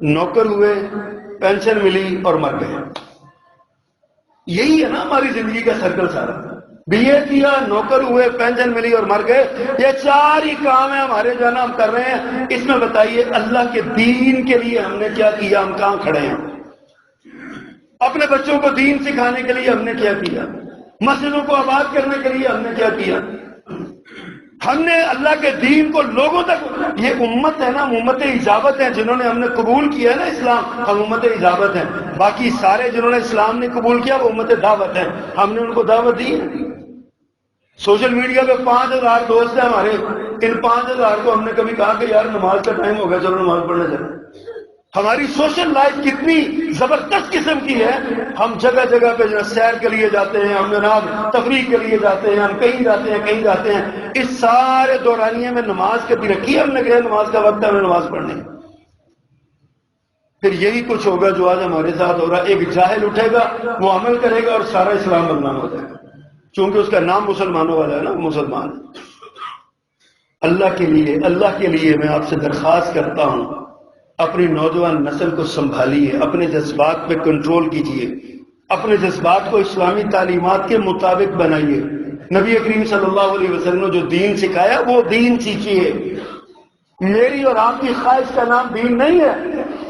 نوکر ہوئے پینشن ملی اور مر گئے. یہی ہے نا ہماری زندگی کا سرکل سارا. بی اے کیا نوکر ہوئے پینشن ملی اور مر گئے. یہ چار ہی کام ہیں ہمارے جو ہے نا ہم کر رہے ہیں. اس میں بتائیے اللہ کے دین کے لیے ہم نے کیا کیا؟ ہم کہاں کھڑے ہیں؟ اپنے بچوں کو دین سکھانے کے لیے ہم نے کیا کیا؟ مسجدوں کو آباد کرنے کے لیے ہم نے کیا کیا؟ ہم نے اللہ کے دین کو لوگوں تک, یہ امت ہے نا, امت اجابت ہے. جنہوں نے ہم نے قبول کیا ہے نا اسلام, ہم امت اجابت ہیں. باقی سارے جنہوں نے اسلام نے قبول کیا وہ امت دعوت ہیں. ہم نے ان کو دعوت دی ہے. سوشل میڈیا پہ 5000 دوست ہیں ہمارے. ان 5000 کو ہم نے کبھی کہا کہ یار نماز کا ٹائم ہو گیا چلو نماز پڑھنے چلیں. ہماری سوشل لائف کتنی زبردست قسم کی ہے. ہم جگہ جگہ پہ جو سیر کے لیے جاتے ہیں, ہم جناب تفریح کے لیے جاتے ہیں, ہم کہیں جاتے ہیں. اس سارے دورانیے میں نماز کبھی رکھی ہم نے کہ نماز کا وقت ہے ہمیں نماز پڑھنے. پھر یہی کچھ ہوگا جو آج ہمارے ساتھ ہو رہا. ایک جاہل اٹھے گا, وہ عمل کرے گا اور سارا اسلام بدنام ہو جائے گا, چونکہ اس کا نام مسلمانوں والا ہے نا, مسلمان. اللہ کے لیے میں آپ سے درخواست کرتا ہوں, اپنی نوجوان نسل کو سنبھالیے, اپنے جذبات پہ کنٹرول کیجیے, اپنے جذبات کو اسلامی تعلیمات کے مطابق بنائیے. نبی کریم صلی اللہ علیہ وسلم نے جو دین سکھایا وہ دین سیکھیے. میری اور آپ کی خواہش کا نام دین نہیں ہے.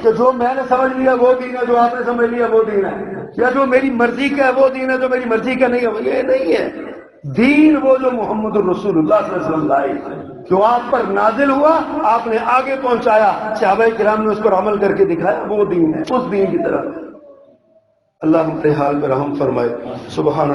کہ جو میں نے سمجھ لیا وہ دین ہے، جو آپ نے سمجھ لیا وہ دین ہے، یا جو میری مرضی کا ہے وہ دین ہے، جو میری مرضی کا نہیں ہے یہ نہیں ہے۔ دین وہ جو محمد الرسول اللہ صلی اللہ علیہ وسلم لائے، جو آپ پر نازل ہوا، آپ نے آگے پہنچایا، صحابہ کرام نے اس پر عمل کر کے دکھایا، وہ دین ہے۔ اس دین کی طرف اللہ ہم پہ حال پہ رحم فرمائے۔ سبحان